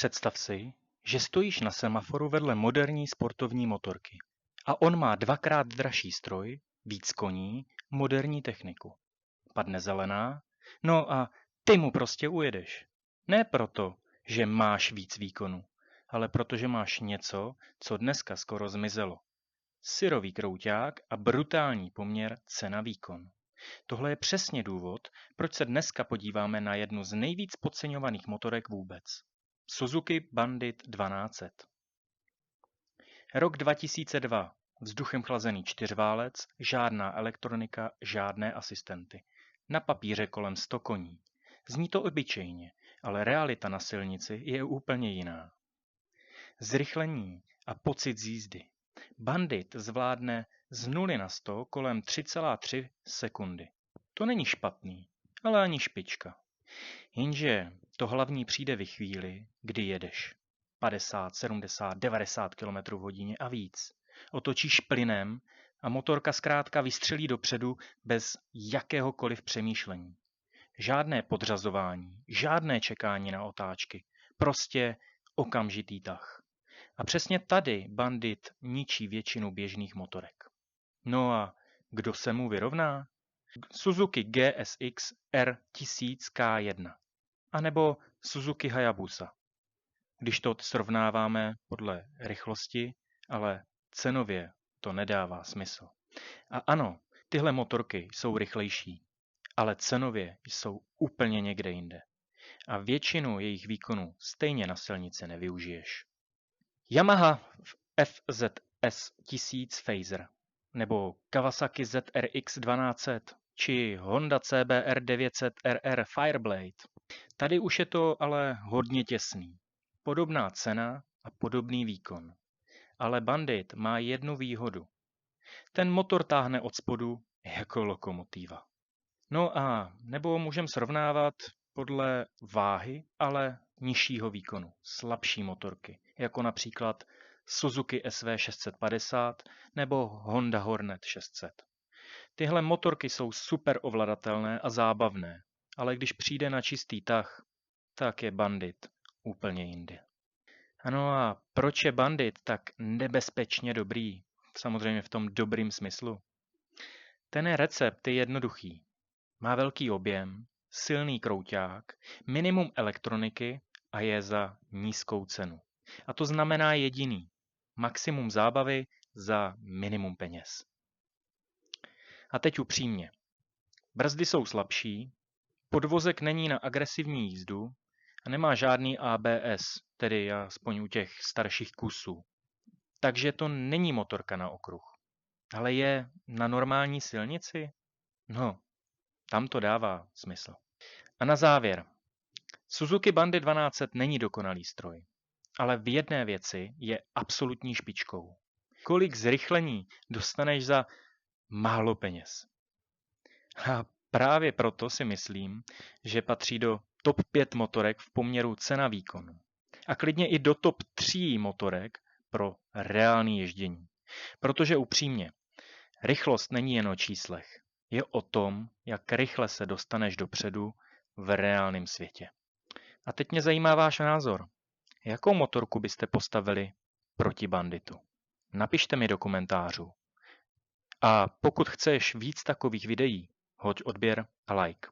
Představ si, že stojíš na semaforu vedle moderní sportovní motorky a on má dvakrát dražší stroj, víc koní, moderní techniku. Padne zelená, no a ty mu prostě ujedeš. Ne proto, že máš víc výkonu, ale protože máš něco, co dneska skoro zmizelo. Syrový krouťák a brutální poměr cena-výkon. Tohle je přesně důvod, proč se dneska podíváme na jednu z nejvíc podceňovaných motorek vůbec. Suzuki Bandit 1200. Rok 2002. Vzduchem chlazený čtyřválec, žádná elektronika, žádné asistenty. Na papíře kolem 100 koní. Zní to obyčejně, ale realita na silnici je úplně jiná. Zrychlení a pocit z jízdy. Bandit zvládne z 0 na 100 kolem 3,3 sekundy. To není špatný, ale ani špička. Jenže to hlavní přijde ve chvíli, kdy jedeš 50, 70, 90 km v hodině a víc. Otočíš plynem a motorka zkrátka vystřelí dopředu bez jakéhokoliv přemýšlení. Žádné podřazování, žádné čekání na otáčky, prostě okamžitý tah. A přesně tady Bandit ničí většinu běžných motorek. No a kdo se mu vyrovná? Suzuki GSX R1000K1 anebo Suzuki Hayabusa. Když to srovnáváme podle rychlosti, ale cenově to nedává smysl. A ano, tyhle motorky jsou rychlejší, ale cenově jsou úplně někde jinde. A většinu jejich výkonů stejně na silnici nevyužiješ. Yamaha FZS 1000 Phaser nebo Kawasaki ZRX 1200 či Honda CBR 900 RR Fireblade. Tady už je to ale hodně těsný. Podobná cena a podobný výkon. Ale Bandit má jednu výhodu. Ten motor táhne od spodu jako lokomotíva. No a nebo můžeme srovnávat podle váhy, ale nižšího výkonu, slabší motorky, jako například Suzuki SV 650 nebo Honda Hornet 600. Tyhle motorky jsou super ovladatelné a zábavné, ale když přijde na čistý tah, tak je Bandit úplně jinde. Ano a proč je Bandit tak nebezpečně dobrý? Samozřejmě v tom dobrým smyslu. Ten recept je jednoduchý. Má velký objem, silný krouťák, minimum elektroniky a je za nízkou cenu. A to znamená jediný. Maximum zábavy za minimum peněz. A teď upřímně. Brzdy jsou slabší, podvozek není na agresivní jízdu a nemá žádný ABS, tedy aspoň u těch starších kusů. Takže to není motorka na okruh. Ale je na normální silnici? No, tam to dává smysl. A na závěr. Suzuki Bandit 1200 není dokonalý stroj, ale v jedné věci je absolutní špičkou. Kolik zrychlení dostaneš za málo peněz? A právě proto si myslím, že patří do top 5 motorek v poměru cena-výkon. A klidně i do top 3 motorek pro reálné ježdění. Protože upřímně, rychlost není jen o číslech. Je o tom, jak rychle se dostaneš dopředu v reálném světě. A teď mě zajímá váš názor. Jakou motorku byste postavili proti Banditu? Napište mi do komentářů. A pokud chceš víc takových videí, hoď odběr a like.